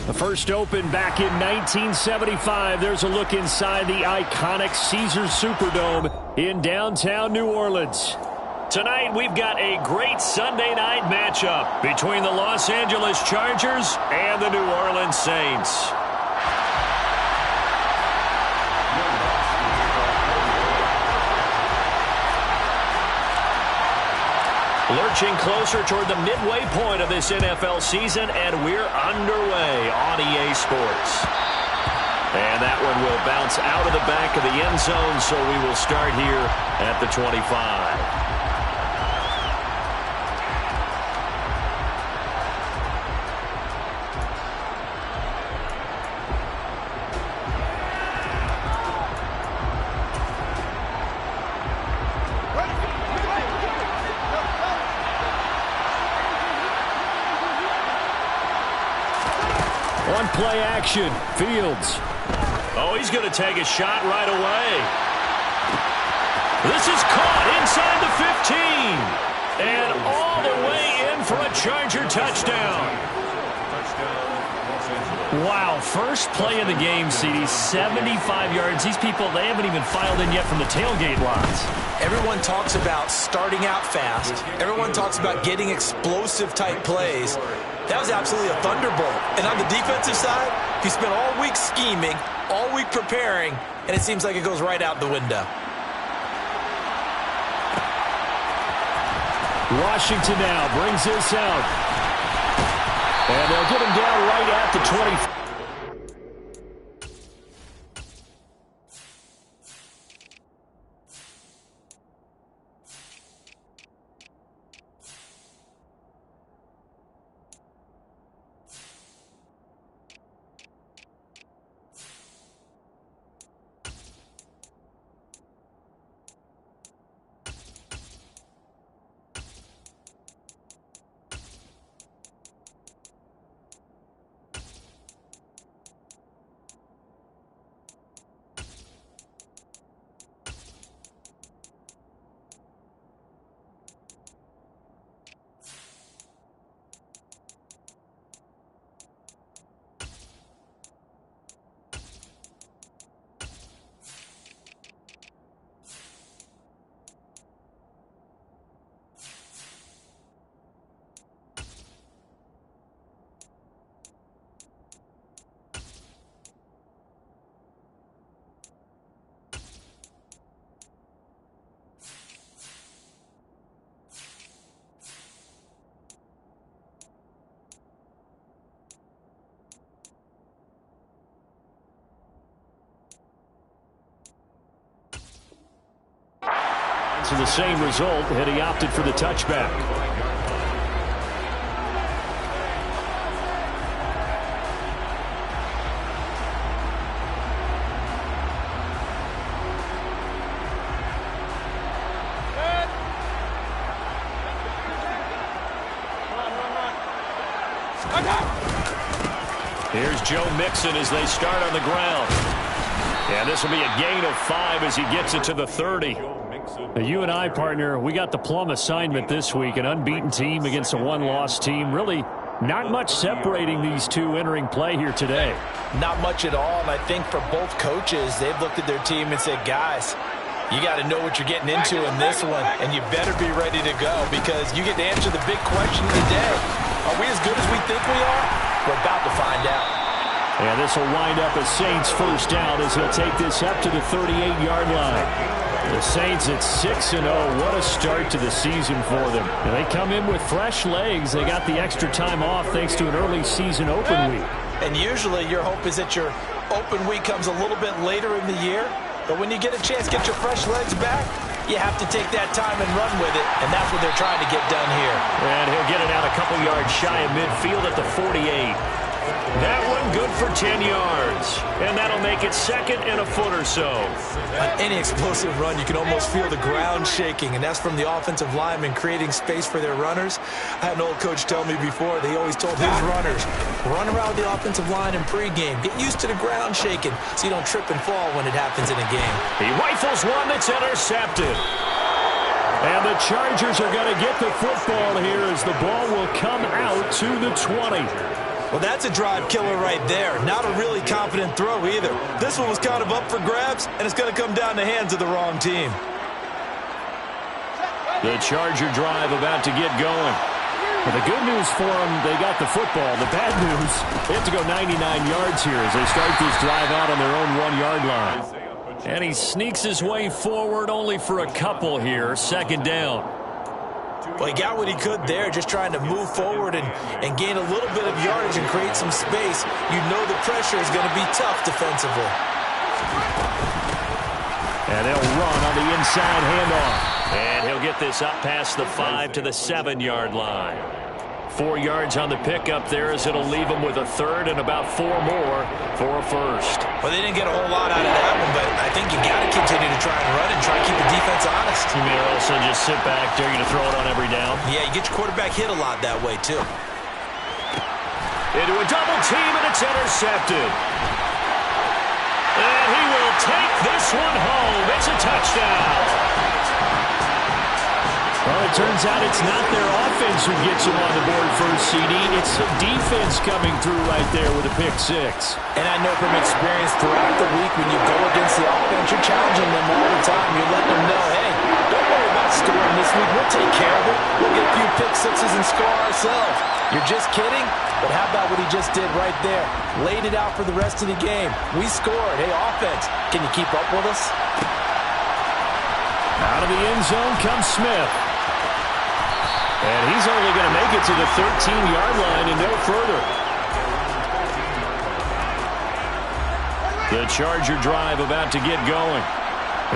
The first opened back in 1975. There's a look inside the iconic Caesars Superdome in downtown New Orleans. Tonight, we've got a great Sunday night matchup between the Los Angeles Chargers and the New Orleans Saints. Lurching closer toward the midway point of this NFL season, and we're underway on EA Sports. And that one will bounce out of the back of the end zone, so we will start here at the 25. On play action, Fields. Oh, he's going to take a shot right away. This is caught inside the 15. And all the way in for a Charger touchdown. Wow, first play of the game, CD, 75 yards. These people, they haven't even filed in yet from the tailgate lots. Everyone talks about starting out fast. Everyone talks about getting explosive-type plays. That was absolutely a thunderbolt. And on the defensive side, he spent all week scheming, all week preparing, and it seems like it goes right out the window. Washington now brings this out. And they'll get him down right at the 20. To the same result, and he opted for the touchback. Here's Joe Mixon as they start on the ground. And this will be a gain of 5 as he gets it to the 30. Now, you and I, partner, we got the plum assignment this week, an unbeaten team against a one-loss team. Really not much separating these two entering play here today. Not much at all, and I think for both coaches, they've looked at their team and said, guys, you got to know what you're getting into in this one, and you better be ready to go because you get to answer the big question of the day. Are we as good as we think we are? We're about to find out. And this will wind up a Saints first down as he'll take this up to the 38-yard line. The Saints at 6-0. What a start to the season for them. And they come in with fresh legs. They got the extra time off thanks to an early season open week. And usually your hope is that your open week comes a little bit later in the year. But when you get a chance to get your fresh legs back, you have to take that time and run with it. And that's what they're trying to get done here. And he'll get it out a couple yards shy of midfield at the 48. That one good for 10 yards. And that'll make it second and a foot or so. On any explosive run, you can almost feel the ground shaking, and that's from the offensive linemen creating space for their runners. I had an old coach tell me before, they always told his runners, run around the offensive line in pregame. Get used to the ground shaking so you don't trip and fall when it happens in a game. He rifles one that's intercepted. And the Chargers are going to get the football here as the ball will come out to the 20. Well, that's a drive killer right there. Not a really confident throw either. This one was kind of up for grabs, and it's going to come down the hands of the wrong team. The Charger drive about to get going. Well, the good news for them, they got the football. The bad news, they have to go 99 yards here as they start this drive out on their own 1-yard line. And he sneaks his way forward only for a couple here. 2nd down. Well, he got what he could there, just trying to move forward and gain a little bit of yardage and create some space. You know the pressure is going to be tough defensively. And they'll run on the inside handoff. And he'll get this up past the 5 to the 7-yard line. 4 yards on the pickup there as it'll leave him with a 3rd and about 4 more for a 1st. Well, they didn't get a whole lot out of that one, but I think you got to continue to try and run and try to keep the defense honest. You mean also just sit back, dare you to throw it on every down? Yeah, you get your quarterback hit a lot that way, too. Into a double team, and it's intercepted. And he will take this one home. It's a touchdown. Well, it turns out it's not their offense who gets them on the board first, CD. It's the defense coming through right there with a pick 6. And I know from experience throughout the week when you go against the offense, you're challenging them all the time. You're letting them know, hey, don't worry about scoring this week. We'll take care of it. We'll get a few pick 6s and score ourselves. You're just kidding? But how about what he just did right there? Laid it out for the rest of the game. We scored. Hey, offense, can you keep up with us? Out of the end zone comes Smith. And he's only going to make it to the 13-yard line and no further. The Charger drive about to get going.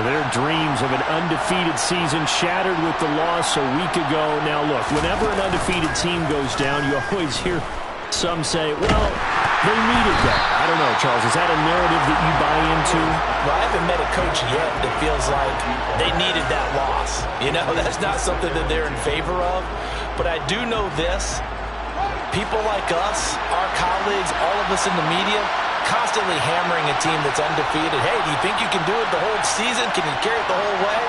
Their dreams of an undefeated season shattered with the loss a week ago. Now, look, whenever an undefeated team goes down, you always hear some say, well, they needed that. I don't know, Charles. Is that a narrative that you buy into? Well, I haven't met a coach yet that feels like they needed that loss. You know, that's not something that they're in favor of. But I do know this. People like us, our colleagues, all of us in the media, constantly hammering a team that's undefeated. Hey, do you think you can do it the whole season? Can you carry it the whole way?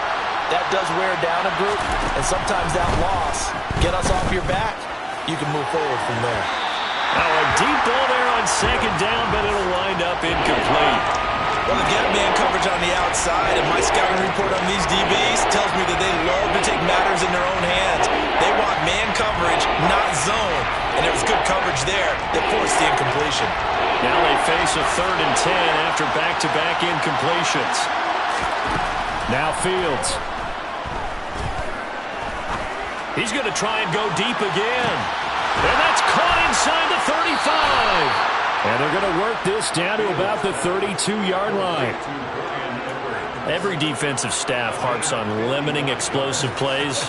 That does wear down a group. And sometimes that loss, get us off your back, you can move forward from there. Now a deep ball there on 2nd down, but it'll wind up incomplete. Well, they've got man coverage on the outside, and my scouting report on these DBs tells me that they love to take matters in their own hands. They want man coverage, not zone. And there was good coverage there that forced the incompletion. Now they face a 3rd and 10 after back-to-back incompletions. Now Fields. He's going to try and go deep again. And that's caught inside the 35. And they're going to work this down to about the 32-yard line. Every defensive staff harps on limiting explosive plays.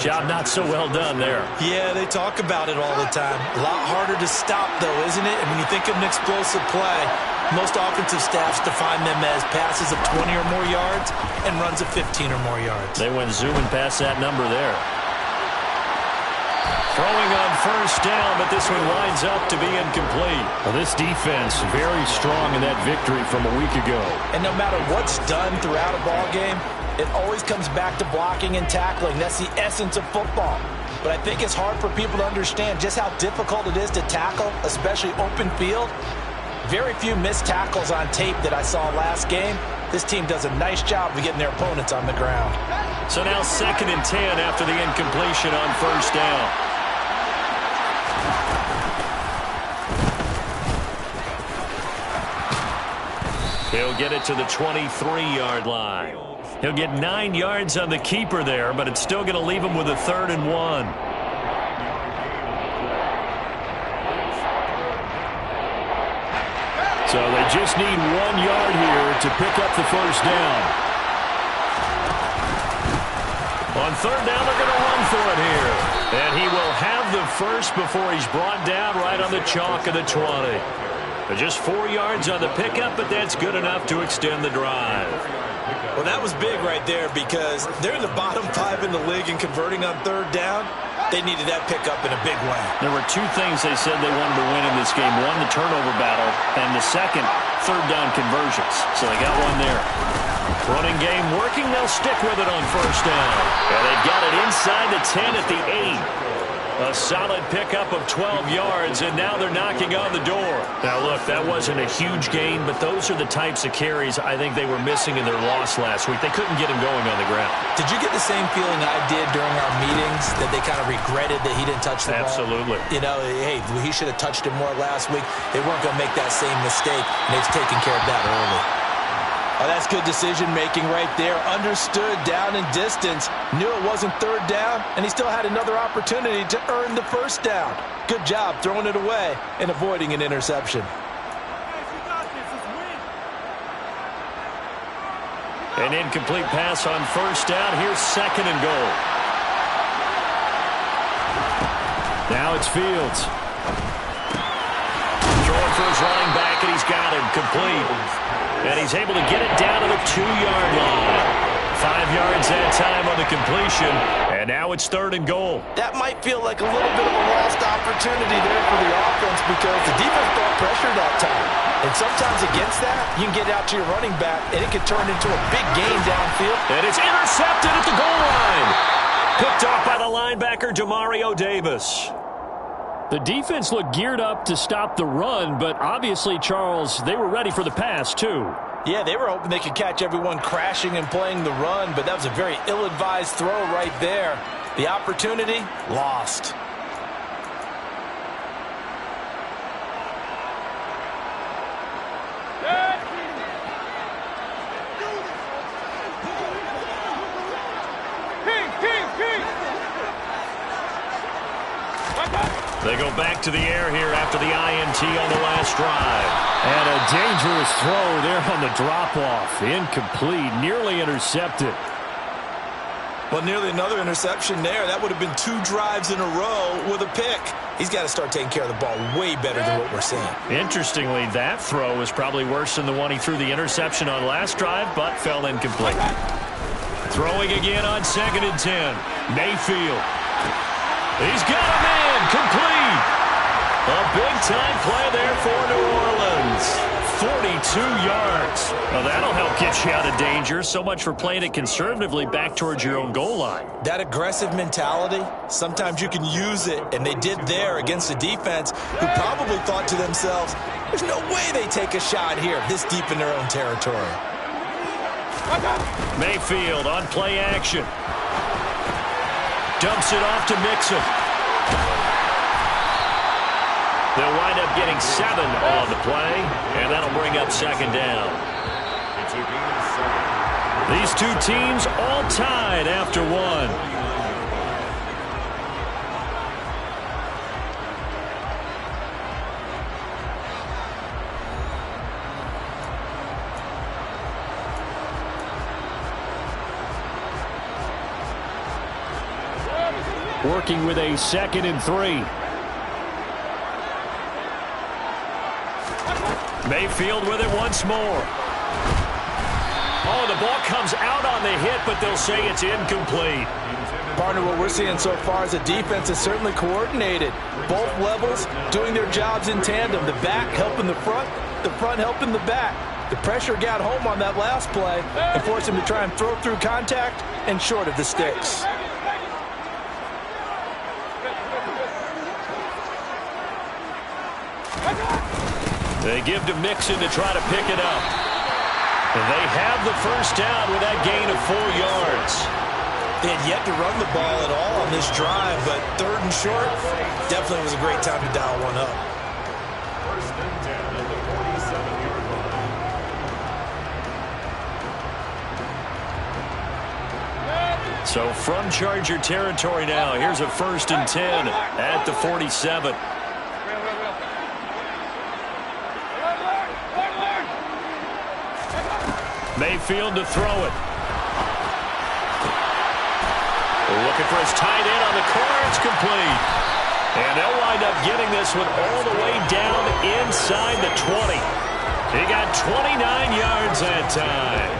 Job not so well done there. Yeah, they talk about it all the time. A lot harder to stop, though, isn't it? And when you think of an explosive play, most offensive staffs define them as passes of 20 or more yards and runs of 15 or more yards. They went zooming past that number there. Throwing on 1st down, but this one winds up to be incomplete. Well, this defense very strong in that victory from a week ago. And no matter what's done throughout a ball game, it always comes back to blocking and tackling. That's the essence of football. But I think it's hard for people to understand just how difficult it is to tackle, especially open field. Very few missed tackles on tape that I saw last game. This team does a nice job of getting their opponents on the ground. So now 2nd and 10 after the incompletion on 1st down. He'll get it to the 23-yard line. He'll get 9 yards on the keeper there, but it's still going to leave him with a 3rd and 1. So they just need 1 yard here to pick up the 1st down. On 3rd down, they're going to run for it here. And he will have the 1st before he's brought down right on the chalk of the 20. Just 4 yards on the pickup, but that's good enough to extend the drive. Well, that was big right there because they're in the bottom 5 in the league in converting on 3rd down. They needed that pickup in a big way. There were 2 things they said they wanted to win in this game. One, the turnover battle, and the second, 3rd down conversions. So they got one there. Running game working. They'll stick with it on 1st down. And they've got it inside the 10 at the 8. A solid pickup of 12 yards, and now they're knocking on the door. Now, look, that wasn't a huge gain, but those are the types of carries I think they were missing in their loss last week. They couldn't get him going on the ground. Did you get the same feeling I did during our meetings, that they kind of regretted that he didn't touch the ball? Absolutely. You know, hey, he should have touched it more last week. They weren't going to make that same mistake, and they've taken care of that early. Oh, that's good decision-making right there. Understood down and distance. Knew it wasn't third down, and he still had another opportunity to earn the first down. Good job throwing it away and avoiding an interception. An incomplete pass on first down. Here's second and goal. Now it's Fields. Throwing for his running back, and he's got him complete. And he's able to get it down to the 2-yard line. 5 yards that time on the completion. And now it's third and goal. That might feel like a little bit of a lost opportunity there for the offense because the defense brought pressure that time. And sometimes against that, you can get out to your running back, and it can turn into a big gain downfield. And it's intercepted at the goal line. Picked off by the linebacker, Demario Davis. The defense looked geared up to stop the run, but obviously, Charles, they were ready for the pass, too. Yeah, they were hoping they could catch everyone crashing and playing the run, but that was a very ill-advised throw right there. The opportunity, lost. They go back to the air here after the INT on the last drive. And a dangerous throw there on the drop-off. Incomplete, nearly intercepted. Well, nearly another interception there. That would have been 2 drives in a row with a pick. He's got to start taking care of the ball way better than what we're seeing. Interestingly, that throw was probably worse than the one he threw the interception on last drive, but fell incomplete. Throwing again on 2nd and 10. Mayfield. He's got a man, complete. A big-time play there for New Orleans. 42 yards. Well, that'll help get you out of danger. So much for playing it conservatively back towards your own goal line. That aggressive mentality, sometimes you can use it, and they did there against a defense who probably thought to themselves, there's no way they take a shot here this deep in their own territory. Mayfield on play action. Dumps it off to Mixon. They'll wind up getting 7 on the play, and that'll bring up 2nd down. These two teams all tied after 1. Working with a 2nd and 3. Mayfield with it once more. Oh, the ball comes out on the hit, but they'll say it's incomplete. Partner, what we're seeing so far is a defense is certainly coordinated. Both levels doing their jobs in tandem. The back helping the front helping the back. The pressure got home on that last play and forced him to try and throw through contact and short of the sticks. They give to Mixon to try to pick it up. And they have the first down with that gain of 4 yards. They had yet to run the ball at all on this drive, but 3rd and short definitely was a great time to dial one up. So from Charger territory now, here's a 1st and 10 at the 47. Mayfield to throw it. Looking for his tight end on the corner. It's complete. And they'll wind up getting this one all the way down inside the 20. He got 29 yards that time.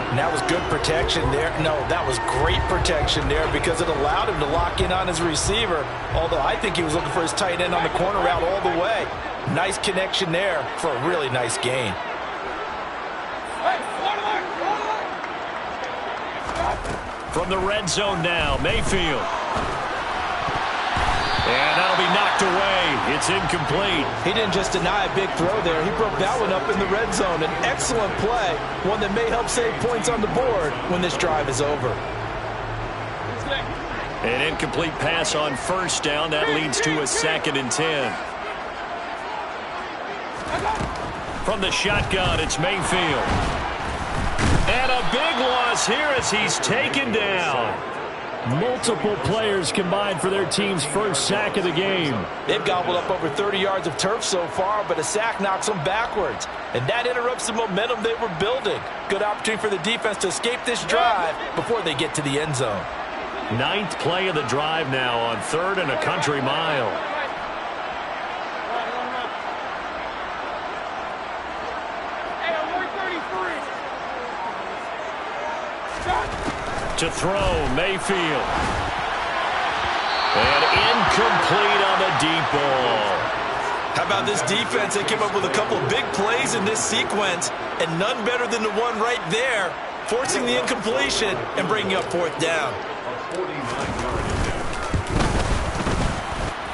And that was good protection there. No, that was great protection there because it allowed him to lock in on his receiver. Although I think he was looking for his tight end on the corner route all the way. Nice connection there for a really nice gain. From the red zone now, Mayfield. And that'll be knocked away. It's incomplete. He didn't just deny a big throw there. He broke that one up in the red zone. An excellent play, one that may help save points on the board when this drive is over. An incomplete pass on first down. That leads to a 2nd and 10. From the shotgun, it's Mayfield. And a big loss here as he's taken down. Multiple players combined for their team's first sack of the game. They've gobbled up over 30 yards of turf so far, but a sack knocks them backwards. And that interrupts the momentum they were building. Good opportunity for the defense to escape this drive before they get to the end zone. 9th play of the drive now on 3rd and a country mile. To throw, Mayfield. And incomplete on the deep ball. How about this defense? They came up with a couple of big plays in this sequence, and none better than the one right there, forcing the incompletion and bringing up 4th down.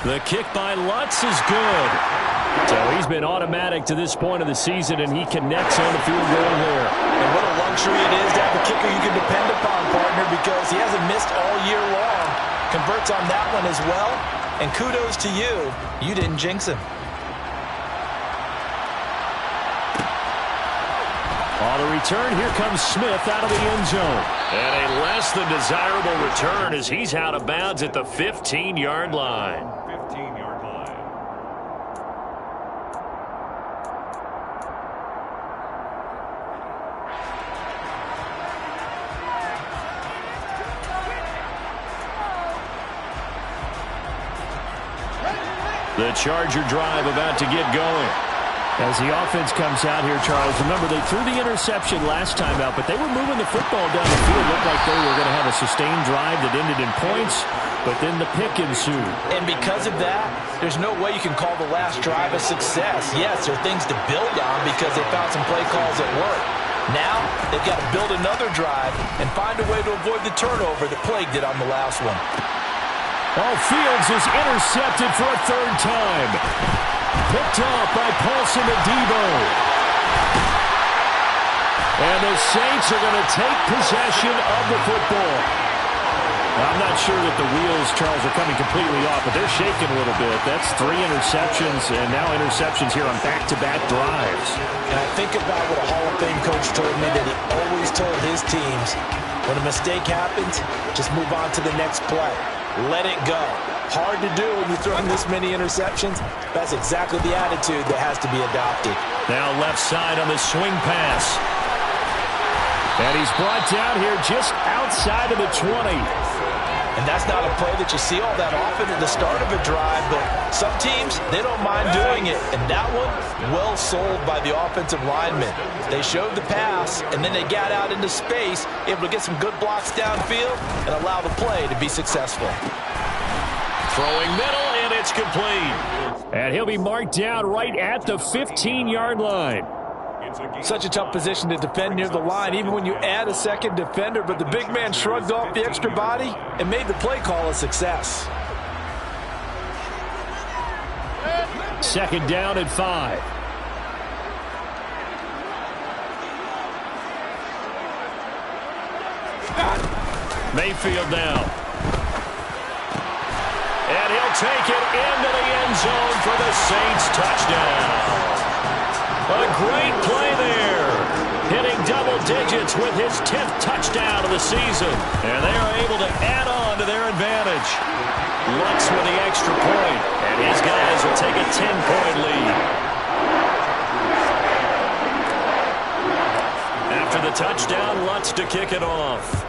The kick by Lutz is good. So he's been automatic to this point of the season, and he connects on the field goal there. And what a luxury it is to have a kicker you can depend upon, partner, because he hasn't missed all year long. Converts on that one as well, and kudos to you. You didn't jinx him. On the return, here comes Smith out of the end zone. And a less than desirable return as he's out of bounds at the 15-yard line. The Charger drive about to get going. As the offense comes out here, Charles, remember they threw the interception last time out, but they were moving the football down the field. Looked like they were going to have a sustained drive that ended in points, but then the pick ensued. And because of that, there's no way you can call the last drive a success. Yes, there are things to build on because they found some play calls that work. Now, they've got to build another drive and find a way to avoid the turnover that plagued it on the last one. Fields is intercepted for a 3rd time. Picked off by Paulson Adebo. And the Saints are going to take possession of the football. I'm not sure that the wheels, Charles, are coming completely off, but they're shaking a little bit. That's 3 interceptions, and now interceptions here on back-to-back drives. And I think about what a Hall of Fame coach told me that he always told his teams, when a mistake happens, just move on to the next play. Let it go. Hard to do when you're throwing this many interceptions. That's exactly the attitude that has to be adopted. Now left side on the swing pass. And he's brought down here just outside of the 20. And that's not a play that you see all that often at the start of a drive, but some teams, they don't mind doing it. And that one, well sold by the offensive lineman. They showed the pass, and then they got out into space, able to get some good blocks downfield and allow the play to be successful. Throwing middle, and it's complete. And he'll be marked down right at the 15-yard line. Such a tough position to defend near the line, even when you add a second defender, but the big man shrugged off the extra body and made the play call a success. 2nd down and 5. Mayfield now. And he'll take it into the end zone for the Saints touchdown. A great play there. Hitting double digits with his 10th touchdown of the season. And they are able to add on to their advantage. Lutz with the extra point. And his guys will take a 10-point lead. After the touchdown, Lutz to kick it off.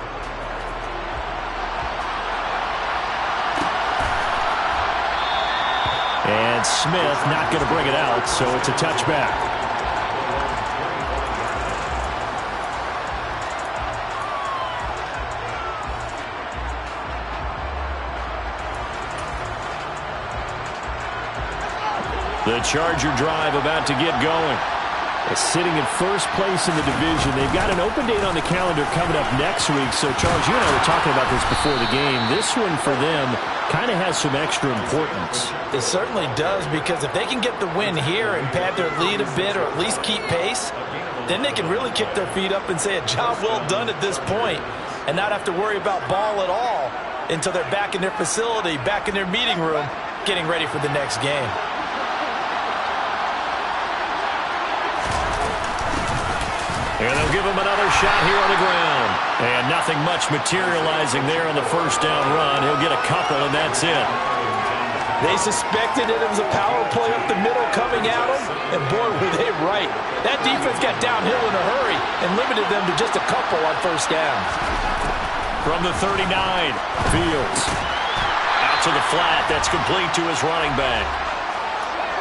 And Smith not going to bring it out, so it's a touchback. The Charger drive about to get going. They're sitting in first place in the division. They've got an open date on the calendar coming up next week. So, Charles, you and I were talking about this before the game. This one for them kind of has some extra importance. It certainly does, because if they can get the win here and pad their lead a bit or at least keep pace, then they can really kick their feet up and say a job well done at this point and not have to worry about ball at all until they're back in their facility, back in their meeting room, getting ready for the next game. And they'll give him another shot here on the ground. And nothing much materializing there on the first down run. He'll get a couple, and that's it. They suspected it was a power play up the middle coming at them, and boy, were they right. That defense got downhill in a hurry and limited them to just a couple on first down. From the 39, Fields. Out to the flat. That's complete to his running back.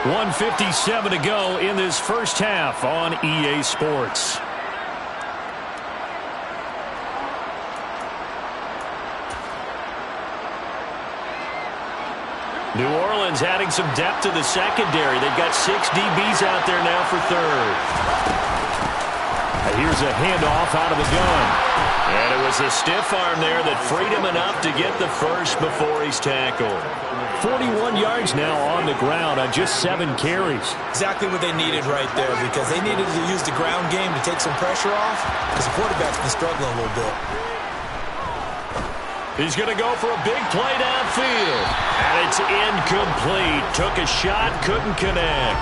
1:57 to go in this first half on EA Sports. New Orleans adding some depth to the secondary. They've got 6 DBs out there now for third. Here's a handoff out of the gun. And it was a stiff arm there that freed him enough to get the first before he's tackled. 41 yards now on the ground on just 7 carries. Exactly what they needed right there, because they needed to use the ground game to take some pressure off, because the quarterback's been struggling a little bit. He's going to go for a big play downfield. And it's incomplete. Took a shot, couldn't connect.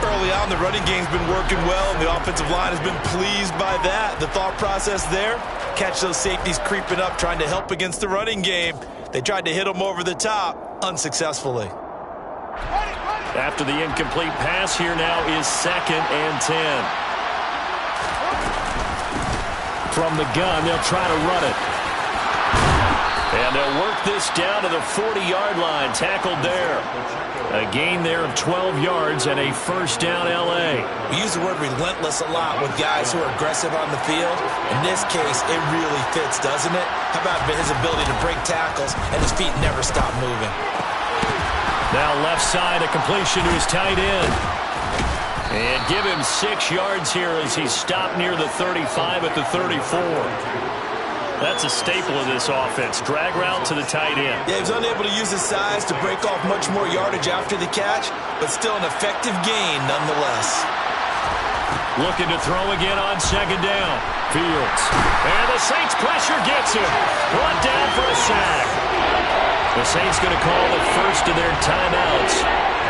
Early on, the running game's been working well, and the offensive line has been pleased by that. The thought process there, catch those safeties creeping up, trying to help against the running game. They tried to hit them over the top, unsuccessfully. After the incomplete pass, here now is 2nd and 10. From the gun, they'll try to run it. And they'll work this down to the 40-yard line. Tackled there. A gain there of 12 yards and a first down L.A. We use the word relentless a lot with guys who are aggressive on the field. In this case, it really fits, doesn't it? How about his ability to break tackles and his feet never stop moving? Now left side, a completion to his tight end. And give him 6 yards here as he's stopped near the 35 at the 34. That's a staple of this offense. Drag route to the tight end. Yeah, he was unable to use his size to break off much more yardage after the catch, but still an effective gain nonetheless. Looking to throw again on 2nd down. Fields. And the Saints pressure gets him. Brought down for a sack. The Saints going to call the first of their timeouts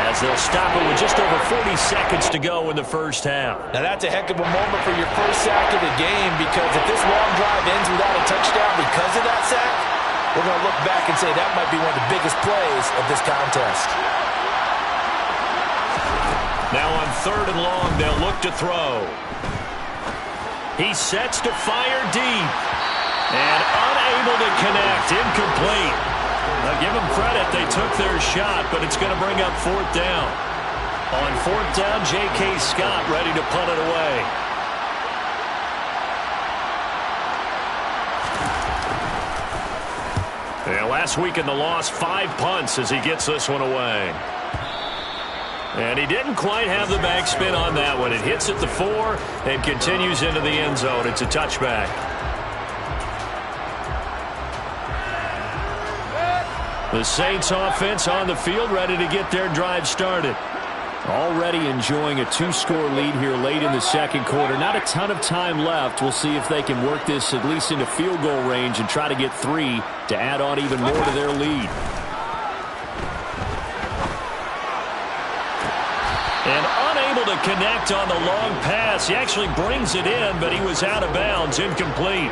as they'll stop it with just over 40 seconds to go in the first half. Now that's a heck of a moment for your first sack of the game, because if this long drive ends without a touchdown because of that sack, we're going to look back and say that might be one of the biggest plays of this contest. Now on 3rd and long, they'll look to throw. He sets to fire deep. And unable to connect. Incomplete. Now give them credit. They took their shot, but it's going to bring up 4th down. On 4th down, J.K. Scott ready to punt it away. Yeah, last week in the loss, 5 punts as he gets this one away. And he didn't quite have the backspin on that one. It hits at the 4 and continues into the end zone. It's a touchback. The Saints offense on the field, ready to get their drive started. Already enjoying a 2-score lead here late in the second quarter. Not a ton of time left. We'll see if they can work this at least into field goal range and try to get 3 to add on even more to their lead. And unable to connect on the long pass. He actually brings it in, but he was out of bounds, incomplete.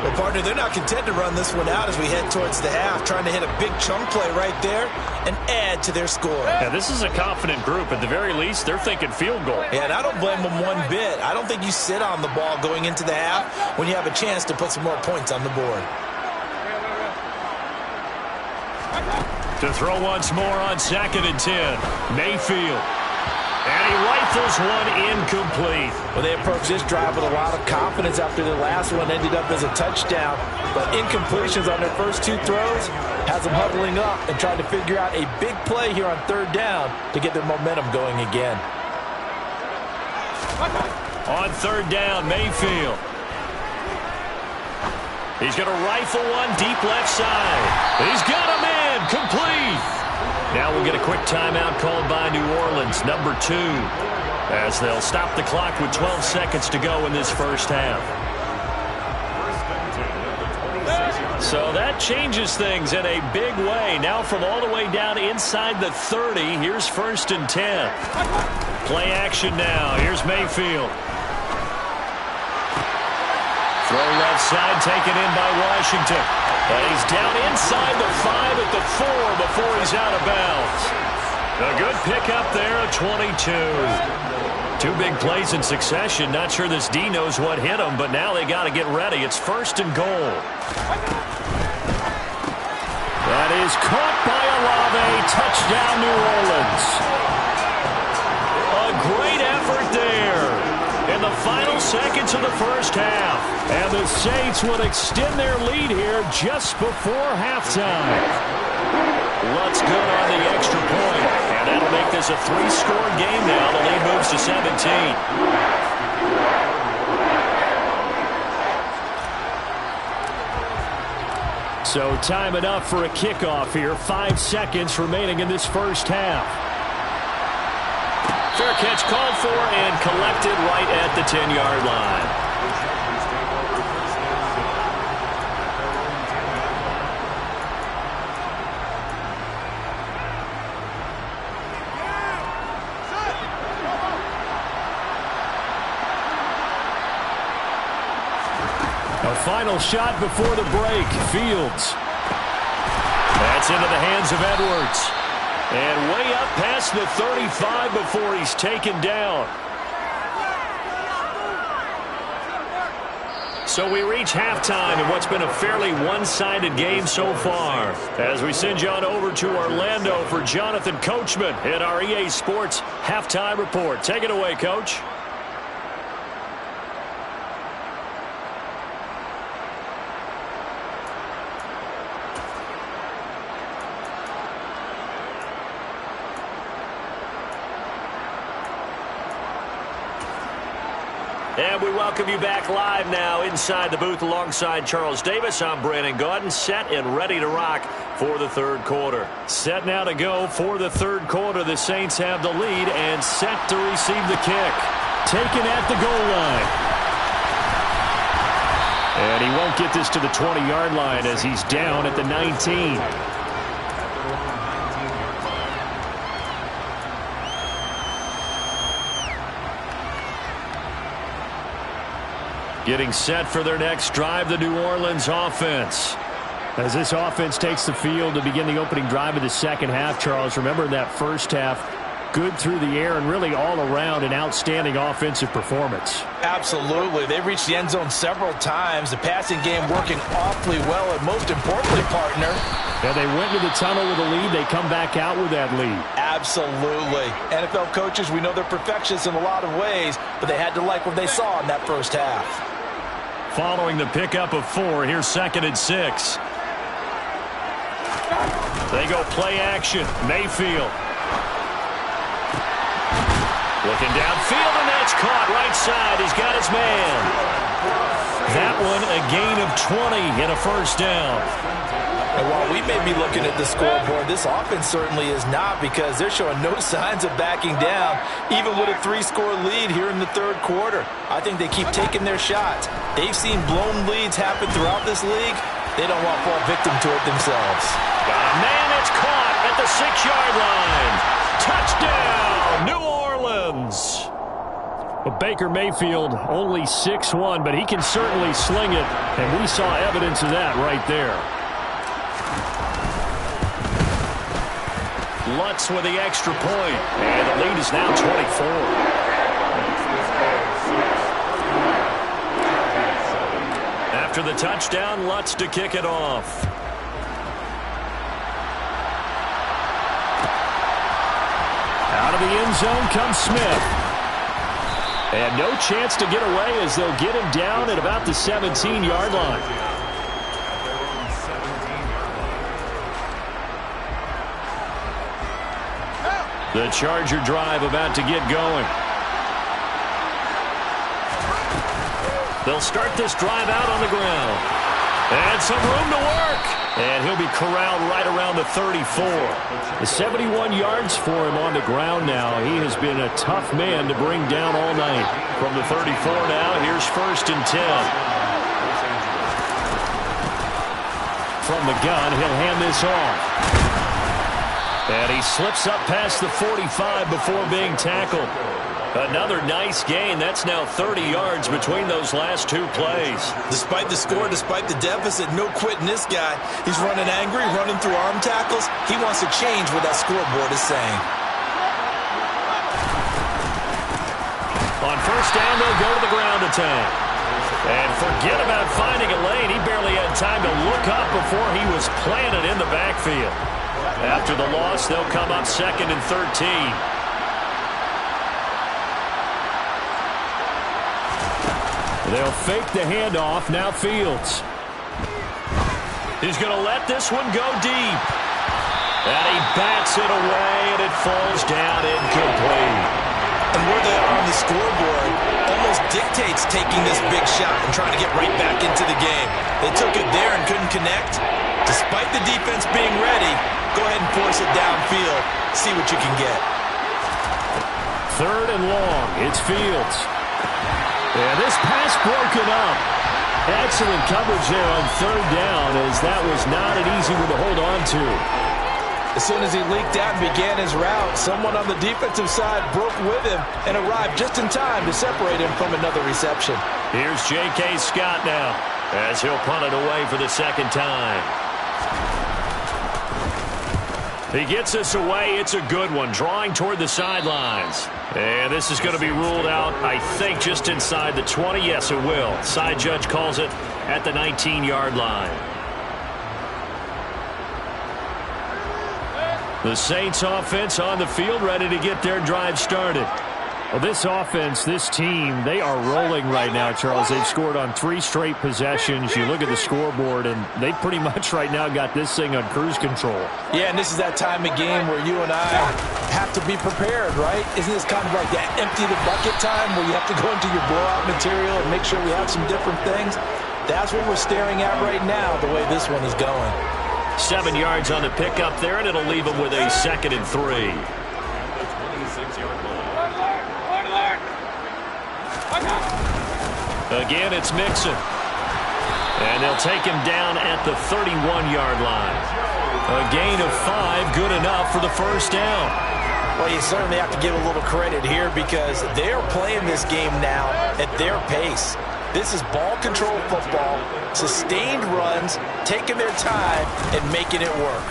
Well, partner, they're not content to run this one out as we head towards the half, trying to hit a big chunk play right there and add to their score. Yeah, this is a confident group. At the very least, they're thinking field goal. Yeah, and I don't blame them one bit. I don't think you sit on the ball going into the half when you have a chance to put some more points on the board. To throw once more on 2nd and 10. Mayfield. And he rifles one incomplete. Well, they approached this drive with a lot of confidence after their last one ended up as a touchdown. But incompletions on their first 2 throws has them huddling up and trying to figure out a big play here on 3rd down to get their momentum going again. On 3rd down, Mayfield. He's going to rifle one deep left side. He's got him in. Complete. Now we'll get a quick timeout called by New Orleans, number 2, as they'll stop the clock with 12 seconds to go in this first half. So that changes things in a big way. Now from all the way down inside the 30, here's 1st and 10. Play action now. Here's Mayfield. Throw left side, taken in by Washington. And he's down inside the 5 at the 4 before he's out of bounds. A good pickup there, a 22. 2 big plays in succession. Not sure this D knows what hit him, but now they got to get ready. It's 1st and goal. That is caught by Olave. Touchdown, New Orleans. A great effort there in the final seconds of the first half. And the Saints would extend their lead here just before halftime. Lutz good on the extra point. And that'll make this a 3-score game now. The lead moves to 17. So time enough for a kickoff here. 5 seconds remaining in this first half. Fair catch called for and collected right at the 10-yard line. A final shot before the break. Fields. That's into the hands of Edwards. And way up past the 35 before he's taken down. So we reach halftime in what's been a fairly one-sided game so far. As we send you on over to Orlando for Jonathan Coachman at our EA Sports Halftime Report. Take it away, Coach. And we welcome you back live now inside the booth alongside Charles Davis. I'm Brandon Gaudin, set and ready to rock for the third quarter. Set now to go for the third quarter. The Saints have the lead and set to receive the kick. Taken at the goal line. And he won't get this to the 20-yard line as he's down at the 19. Getting set for their next drive, the New Orleans offense. As this offense takes the field to begin the opening drive of the second half, Charles, remember in that first half, good through the air and really all around an outstanding offensive performance. Absolutely. They reached the end zone several times. The passing game working awfully well, and most importantly, partner. Yeah, they went to the tunnel with a lead. They come back out with that lead. Absolutely. NFL coaches, we know they're perfectionists in a lot of ways, but they had to like what they saw in that first half. Following the pickup of 4, here's 2nd and 6. They go play action. Mayfield. Looking downfield, and that's caught right side. He's got his man. That one a gain of 20 and a first down. And while we may be looking at the scoreboard, this offense certainly is not, because they're showing no signs of backing down, even with a 3-score lead here in the third quarter. I think they keep taking their shots. They've seen blown leads happen throughout this league. They don't want to fall victim to it themselves. Got a man that's caught at the 6-yard line. Touchdown, New Orleans. Well, Baker Mayfield only 6'1", but he can certainly sling it, and we saw evidence of that right there. Lutz with the extra point, and the lead is now 24. After the touchdown, Lutz to kick it off. Out of the end zone comes Smith. And no chance to get away as they'll get him down at about the 17-yard line. The Charger drive about to get going. They'll start this drive out on the ground. And some room to work. And he'll be corralled right around the 34. The 71 yards for him on the ground now. He has been a tough man to bring down all night. From the 34 now, here's 1st and 10. From the gun, he'll hand this off. And he slips up past the 45 before being tackled. Another nice gain. That's now 30 yards between those last 2 plays. Despite the score, despite the deficit, no quitting this guy. He's running angry, running through arm tackles. He wants to change what that scoreboard is saying. On 1st down, they'll go to the ground attack. And forget about finding a lane. He barely had time to look up before he was planted in the backfield. After the loss, they'll come up 2nd and 13. They'll fake the handoff. Now Fields. He's going to let this one go deep. And he bats it away, and it falls down incomplete. And where they are on the scoreboard almost dictates taking this big shot and trying to get right back into the game. They took it there and couldn't connect. Despite the defense being ready, go ahead and force it downfield. See what you can get. 3rd and long. It's Fields. And this pass broken up. Excellent coverage there on 3rd down, as that was not an easy one to hold on to. As soon as he leaked out and began his route, someone on the defensive side broke with him and arrived just in time to separate him from another reception. Here's J.K. Scott now, as he'll punt it away for the 2nd time. He gets us away. It's a good one, drawing toward the sidelines. And this is going to be ruled out, I think, just inside the 20. Yes, it will. Side judge calls it at the 19-yard line. The Saints offense on the field, ready to get their drive started. Well, this offense, this team, they are rolling right now, Charles. They've scored on 3 straight possessions. You look at the scoreboard, and they pretty much right now got this thing on cruise control. Yeah, and this is that time of game where you and I have to be prepared, right? Isn't this kind of like that empty the bucket time where you have to go into your blowout material and make sure we have some different things? That's what we're staring at right now, the way this one is going. 7 yards on the pickup there, and it'll leave them with a 2nd and 3. Again, it's Mixon. And they'll take him down at the 31-yard line. A gain of 5, good enough for the 1st down. Well, you certainly have to give a little credit here because they're playing this game now at their pace. This is ball control football, sustained runs, taking their time and making it work.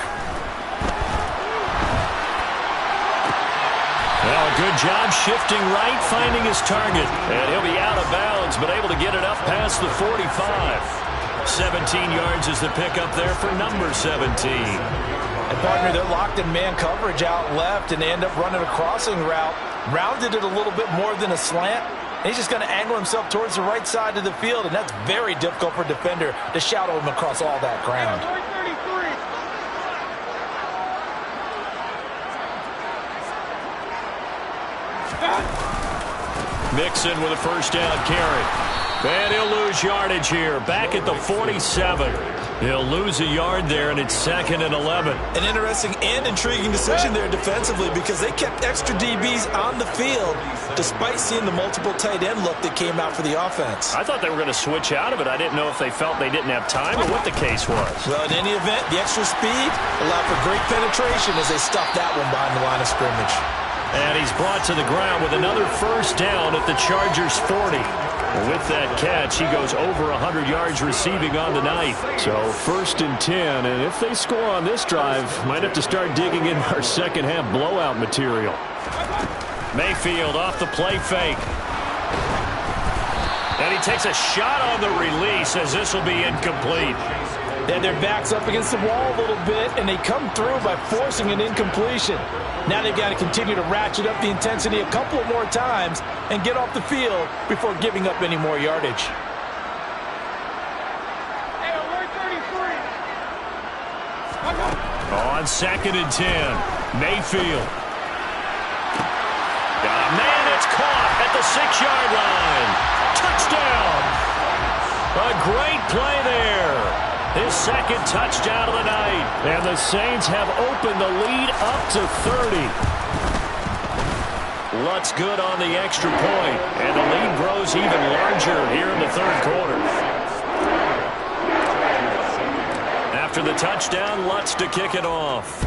Well, a good job shifting right, finding his target. And he'll be out of bounds, but able to get it up past the 45. 17 yards is the pickup there for number 17. And partner, they're locked in man coverage out left, and they end up running a crossing route. Rounded it a little bit more than a slant. And he's just going to angle himself towards the right side of the field, and that's very difficult for a defender to shadow him across all that ground. Mixon with a 1st down carry. And he'll lose yardage here. Back at the 47. He'll lose a yard there, and it's 2nd and 11. An interesting and intriguing decision there defensively because they kept extra DBs on the field despite seeing the multiple tight end look that came out for the offense. I thought they were going to switch out of it. I didn't know if they felt they didn't have time or what the case was. Well, in any event, the extra speed allowed for great penetration as they stuffed that one behind the line of scrimmage. And he's brought to the ground with another 1st down at the Chargers' 40. With that catch, he goes over 100 yards receiving on the night. So 1st and 10, and if they score on this drive, might have to start digging in our second-half blowout material. Mayfield off the play fake. And he takes a shot on the release as this will be incomplete. Then their back's up against the wall a little bit, and they come through by forcing an incompletion. Now they've got to continue to ratchet up the intensity a couple of more times and get off the field before giving up any more yardage. On 2nd and 10, Mayfield. Got a man that's caught at the 6-yard line. Touchdown. A great play there. His second touchdown of the night. And the Saints have opened the lead up to 30. Lutz good on the extra point. And the lead grows even larger here in the third quarter. After the touchdown, Lutz to kick it off.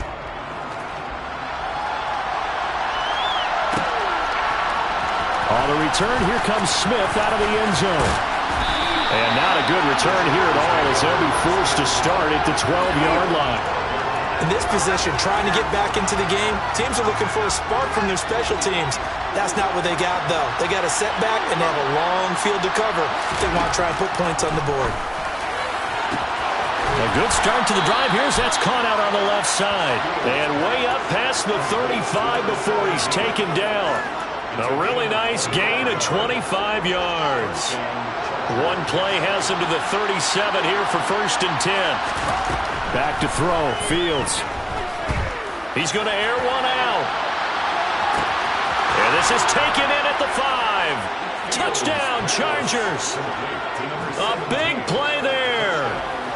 On the return, here comes Smith out of the end zone. And not a good return here at all as they'll be forced to start at the 12-yard line. In this position, trying to get back into the game, teams are looking for a spark from their special teams. That's not what they got, though. They got a setback, and they have a long field to cover if they want to try and put points on the board. A good start to the drive. Here's that's caught out on the left side. And way up past the 35 before he's taken down. A really nice gain of 25 yards. One play has him to the 37 here for 1st and 10. Back to throw, Fields. He's going to air one out. And this is taken in at the 5. Touchdown, Chargers. A big play there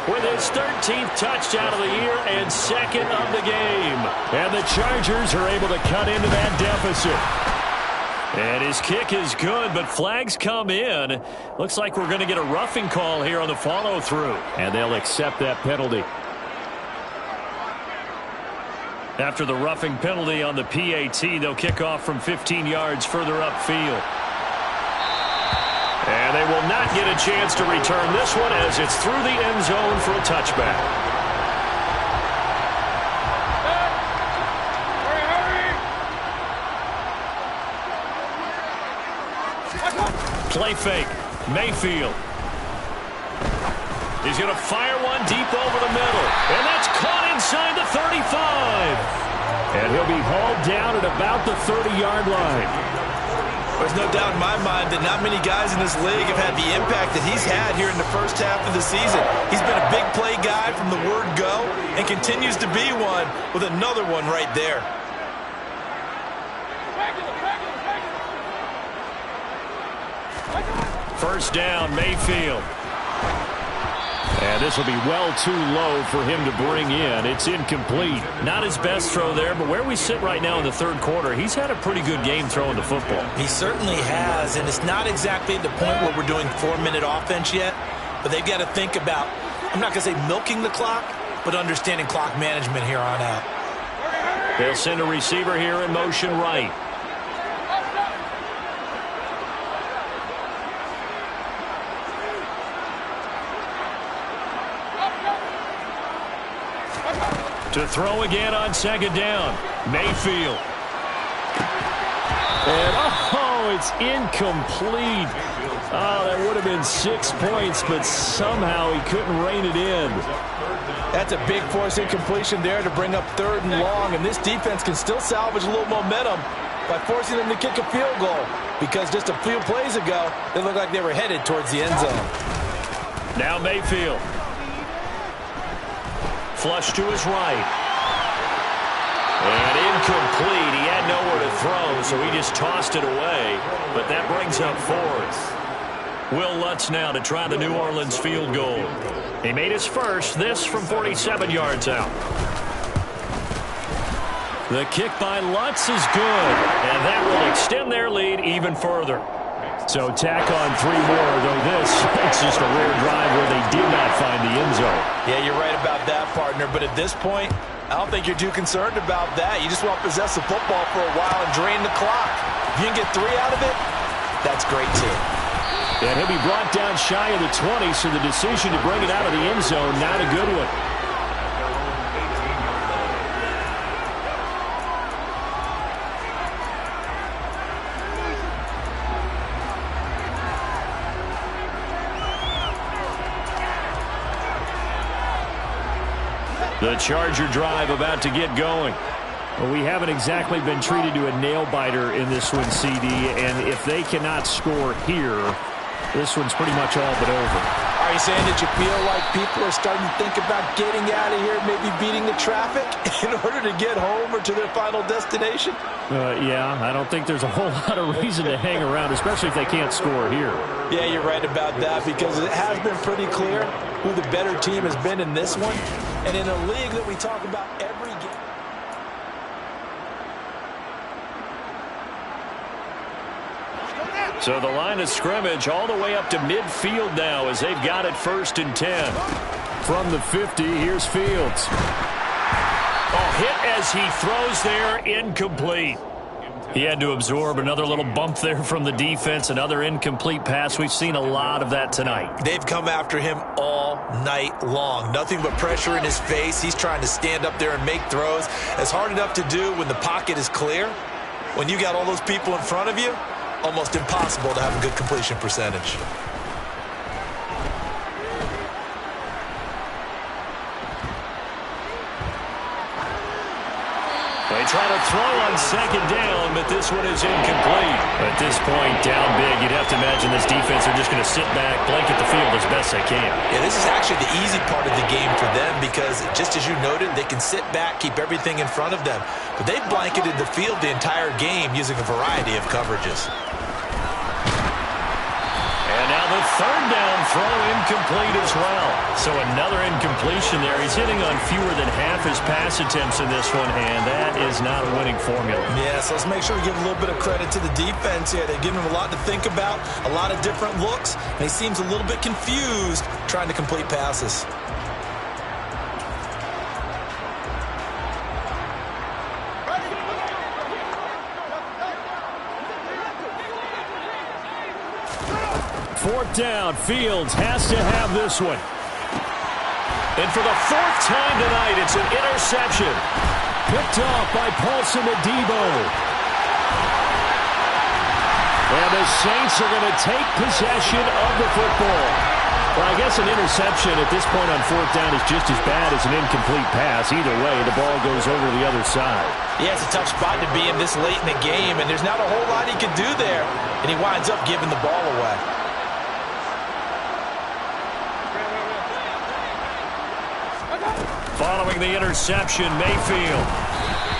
with his 13th touchdown of the year and 2nd of the game. And the Chargers are able to cut into that deficit. And his kick is good, but flags come in. Looks like we're going to get a roughing call here on the follow-through. And they'll accept that penalty. After the roughing penalty on the PAT, they'll kick off from 15 yards further upfield. And they will not get a chance to return this one as it's through the end zone for a touchback. Play fake. Mayfield. He's going to fire one deep over the middle. And that's caught inside the 35. And he'll be hauled down at about the 30-yard line. There's no doubt in my mind that not many guys in this league have had the impact that he's had here in the first half of the season. He's been a big play guy from the word go and continues to be one with another one right there. First down, Mayfield. And this will be well too low for him to bring in. It's incomplete. Not his best throw there, but where we sit right now in the third quarter, he's had a pretty good game throwing the football. He certainly has, and it's not exactly at the point where we're doing 4-minute offense yet, but they've got to think about, I'm not going to say milking the clock, but understanding clock management here on out. They'll send a receiver here in motion right. To throw again on second down. Mayfield. And, oh, it's incomplete. Oh, that would have been 6 points, but somehow he couldn't rein it in. That's a big force incompletion there to bring up 3rd and long, and this defense can still salvage a little momentum by forcing them to kick a field goal, because just a few plays ago, they looked like they were headed towards the end zone. Now Mayfield. Flush to his right. And incomplete. He had nowhere to throw, so he just tossed it away. But that brings up 4th. Will Lutz now to try the New Orleans field goal. He made his first, this from 47 yards out. The kick by Lutz is good, and that will extend their lead even further. So tack on 3 more, though this it's just a rare drive where they did not find the end zone. Yeah, you're right about that, partner. But at this point, I don't think you're too concerned about that. You just want to possess the football for a while and drain the clock. If you can get 3 out of it, that's great, too. And he'll be brought down shy of the 20, so the decision to bring it out of the end zone, not a good one. The Charger drive about to get going. Well, we haven't exactly been treated to a nail-biter in this one, CD, and if they cannot score here, this one's pretty much all but over. Are you saying that you feel like people are starting to think about getting out of here, maybe beating the traffic in order to get home or to their final destination? Yeah, I don't think there's a whole lot of reason to hang around, especially if they can't score here. Yeah, you're right about that, because it has been pretty clear who the better team has been in this one. And in a league that we talk about every game. So the line of scrimmage all the way up to midfield now as they've got it 1st and 10. From the 50, here's Fields. Oh, hit as he throws there, incomplete. He had to absorb another little bump there from the defense, another incomplete pass. We've seen a lot of that tonight. They've come after him all night long. Nothing but pressure in his face. He's trying to stand up there and make throws. It's hard enough to do when the pocket is clear. When you got all those people in front of you, almost impossible to have a good completion percentage. They try to throw on 2nd down, but this one is incomplete. At this point, down big, you'd have to imagine this defense are just going to sit back, blanket the field as best they can. Yeah, this is actually the easy part of the game for them because, just as you noted, they can sit back, keep everything in front of them. But they've blanketed the field the entire game using a variety of coverages. And now the 3rd down throw incomplete as well. So another incompletion there. He's hitting on fewer than half his pass attempts in this one, and that is not a winning formula. Yeah, so let's make sure to give a little bit of credit to the defense here. They've given him a lot to think about, a lot of different looks, and he seems a little bit confused trying to complete passes. Fourth down, Fields has to have this one. And for the 4th time tonight, it's an interception. Picked off by Paulson Adebo. And the Saints are going to take possession of the football. Well, I guess an interception at this point on 4th down is just as bad as an incomplete pass. Either way, the ball goes over the other side. Yeah, it's a tough spot to be in this late in the game, and there's not a whole lot he can do there. And he winds up giving the ball away. Following the interception, Mayfield.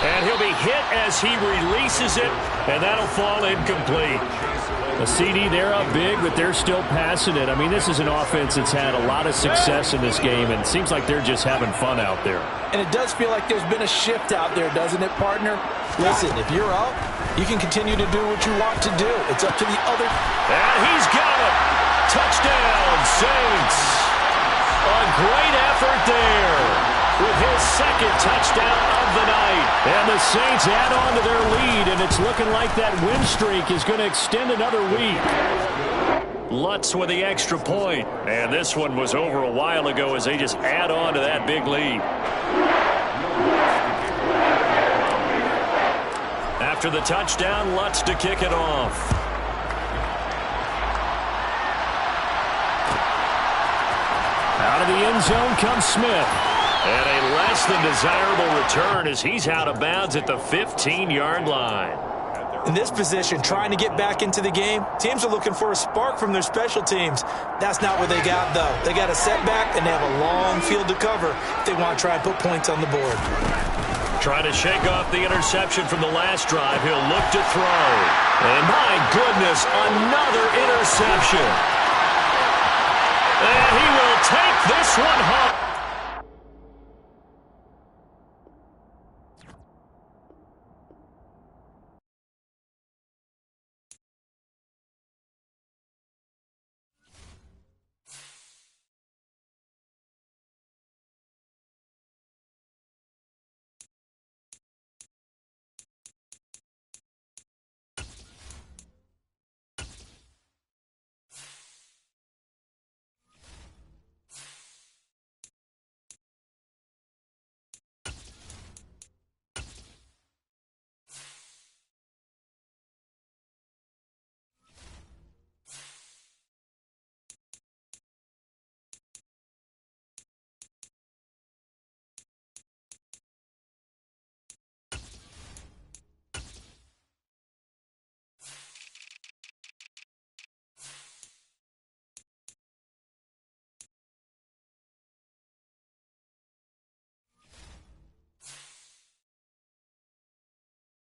And he'll be hit as he releases it, and that'll fall incomplete. A CD, they're up big, but they're still passing it. I mean, this is an offense that's had a lot of success in this game, and it seems like they're just having fun out there. And it does feel like there's been a shift out there, doesn't it, partner? Listen, if you're up, you can continue to do what you want to do. It's up to the other. And he's got it. Touchdown, Saints. A great effort there with his 2nd touchdown of the night. And the Saints add on to their lead, and it's looking like that win streak is going to extend another week. Lutz with the extra point. And this one was over a while ago as they just add on to that big lead. After the touchdown, Lutz to kick it off. Out of the end zone comes Smith. And a less than desirable return as he's out of bounds at the 15-yard line. In this position, trying to get back into the game, teams are looking for a spark from their special teams. That's not what they got, though. They got a setback, and they have a long field to cover if they want to try and put points on the board. Trying to shake off the interception from the last drive. He'll look to throw. And my goodness, another interception. And he will take this one home.